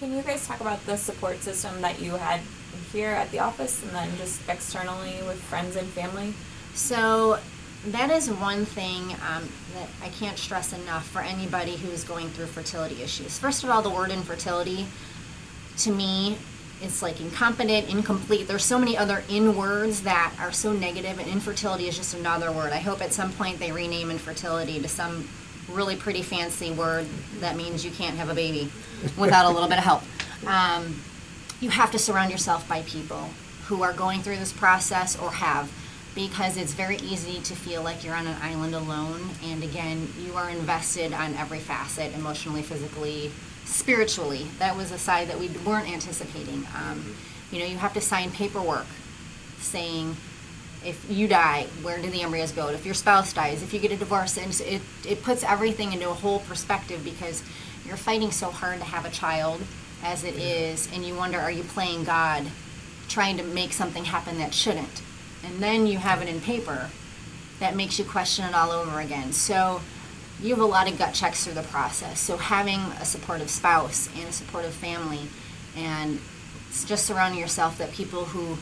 Can you guys talk about the support system that you had here at the office and then just externally with friends and family? So that is one thing that I can't stress enough for anybody who's going through fertility issues. First of all, the word infertility, to me, it's like incompetent, incomplete. There's so many other in words that are so negative, and infertility is just another word. I hope at some point they rename infertility to some really pretty fancy word that means you can't have a baby without a little bit of help. You have to surround yourself by people who are going through this process or have, because it's very easy to feel like you're on an island alone. And again, you are invested on every facet, emotionally, physically, spiritually. That was a side that we weren't anticipating. You have to sign paperwork saying, if you die, where do the embryos go? If your spouse dies, if you get a divorce, and it puts everything into a whole perspective, because you're fighting so hard to have a child as it is, and you wonder, are you playing God, trying to make something happen that shouldn't? And then you have it in paper that makes you question it all over again. So you have a lot of gut checks through the process. So having a supportive spouse and a supportive family, and just surrounding yourself that people who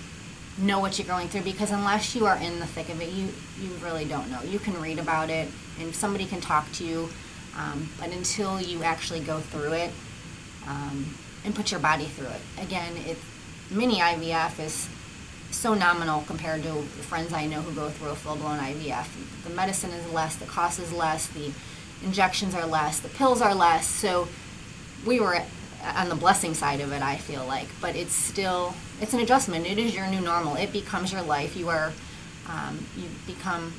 know what you're going through, because unless you are in the thick of it, you really don't know. You can read about it and somebody can talk to you, but until you actually go through it and put your body through it. Again, mini IVF is so nominal compared to friends I know who go through a full-blown IVF. The medicine is less, the cost is less, the injections are less, the pills are less. So we were on the blessing side of it, I feel like, but it's an adjustment. It is your new normal. It becomes your life. You become,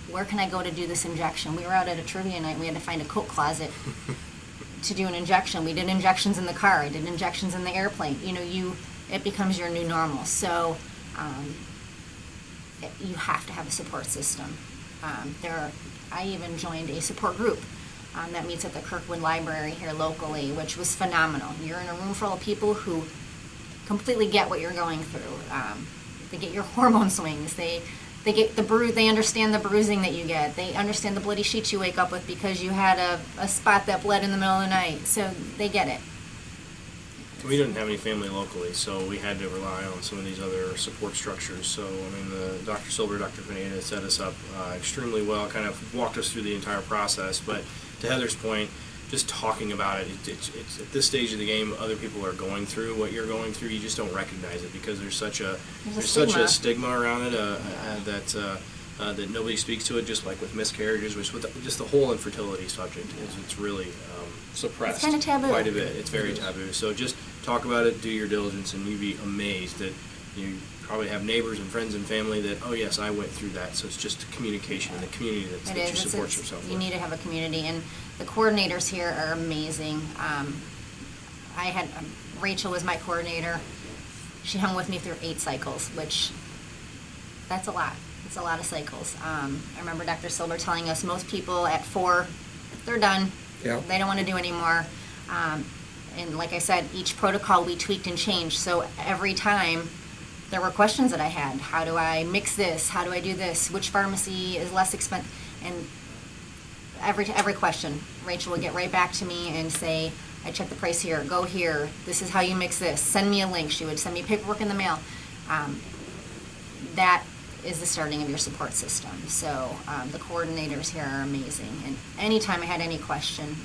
where can I go to do this injection? We were out at a trivia night. We had to find a coat closet to do an injection. We did injections in the car. I did injections in the airplane. It becomes your new normal. So you have to have a support system. I even joined a support group that meets at the Kirkwood Library here locally, which was phenomenal. You're in a room full of people who completely get what you're going through. They get your hormone swings. They get they understand the bruising that you get. They understand the bloody sheets you wake up with because you had a spot that bled in the middle of the night. So they get it. We didn't have any family locally, so we had to rely on some of these other support structures. So, Dr. Silver, Dr. Pineda set us up extremely well, kind of walked us through the entire process. But to Heather's point, just talking about it, it's at this stage of the game, other people are going through what you're going through. You just don't recognize it because there's such a stigma around it that nobody speaks to it. Just like with miscarriages, which with just the whole infertility subject, it's really suppressed. It's kind of taboo. Quite a bit. It's very taboo. So just talk about it, do your diligence, and you'd be amazed that you probably have neighbors and friends and family that, oh yes, I went through that. So it's just communication and the community that you support yourself with. You need to have a community, and the coordinators here are amazing. Rachel was my coordinator. She hung with me through 8 cycles, which that's a lot. It's a lot of cycles. I remember Dr. Silver telling us most people at 4, they're done. Yeah. They don't want to do anymore. And like I said, each protocol we tweaked and changed. So every time there were questions that I had. How do I mix this? How do I do this? Which pharmacy is less expensive? And every question, Rachel would get right back to me and say, I checked the price here, go here, this is how you mix this, send me a link. She would send me paperwork in the mail. That is the starting of your support system. So the coordinators here are amazing. And anytime I had any question,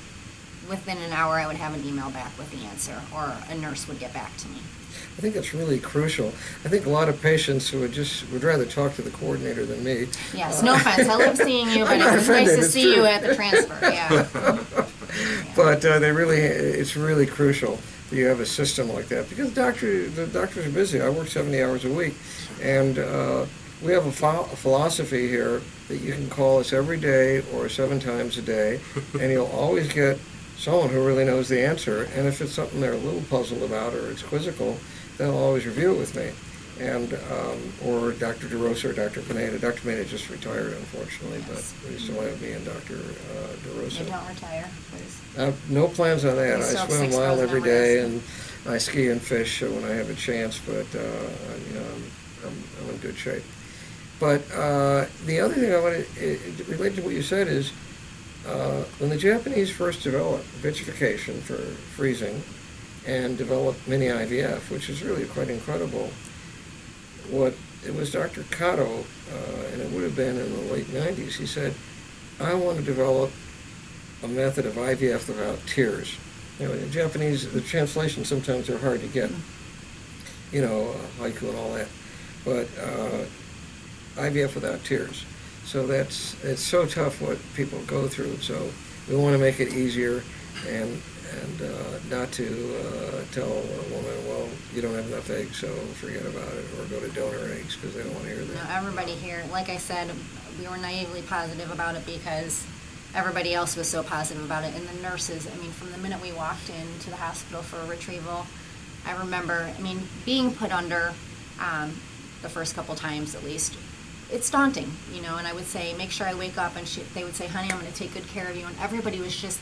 within an hour I would have an email back with the answer, or a nurse would get back to me. I think that's really crucial. I think a lot of patients who would rather talk to the coordinator than me. Yes, no offense. I love seeing you, but it's nice to see you at the transfer. Yeah. But it's really crucial that you have a system like that, because the doctors are busy. I work 70 hours a week, and we have a philosophy here that you can call us every day or 7 times a day, and you'll always get someone who really knows the answer. And if it's something they're a little puzzled about or it's quizzical, they'll always review it with me. And or Dr. DeRosa or Dr. Pineda. Dr. Pineda just retired, unfortunately, Yes. but we still have me and Dr. DeRosa. They don't retire, please. No plans on that. We I still have swim a 6,000 mile every hours. day, and I ski and fish when I have a chance, but I'm in good shape. But the other thing I want to relate to what you said is, when the Japanese first developed vitrification for freezing, and developed mini IVF, which is really quite incredible. It was Dr. Kato, and it would have been in the late 90s. He said, I want to develop a method of IVF without tears. You know, in Japanese, the translations sometimes are hard to get, haiku and all that. But IVF without tears. So it's so tough what people go through. So we want to make it easier and not to tell a woman, well, you don't have enough eggs, so forget about it, or go to donor eggs, because they don't want to hear that. No, everybody here, like I said, we were naively positive about it because everybody else was so positive about it. And the nurses, I mean, from the minute we walked into the hospital for a retrieval, I remember, being put under the first couple times at least, it's daunting, and I would say, make sure I wake up, and they would say, honey, I'm going to take good care of you. And everybody was just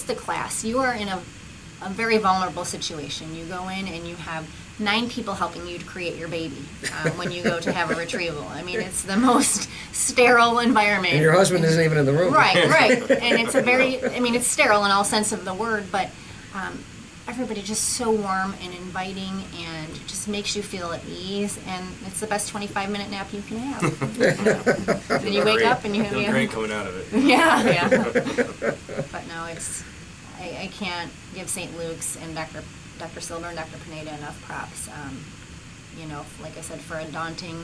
the class. You are in a very vulnerable situation. You go in and you have 9 people helping you to create your baby when you go to have a retrieval. It's the most sterile environment. And your husband isn't even in the room. Right. And it's it's sterile in all sense of the word, but everybody just so warm and inviting and just makes you feel at ease, and it's the best 25-minute nap you can have. Then you wake up and you have great coming out of it. Yeah. But no, I can't give St. Luke's and Dr. Silver and Dr. Pineda enough props. Like I said, for a daunting,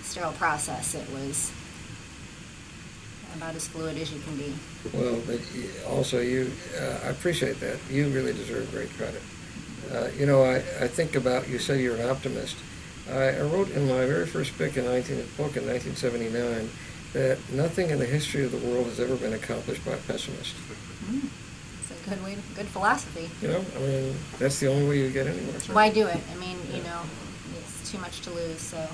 sterile process, it was about as fluid as you can be. Well, but also I appreciate that. You really deserve great credit. I think about, you say you're an optimist. I wrote in my very first book in 1979 that nothing in the history of the world has ever been accomplished by a pessimist. It's a good philosophy. That's the only way you get anywhere. Why do it? It's too much to lose, so.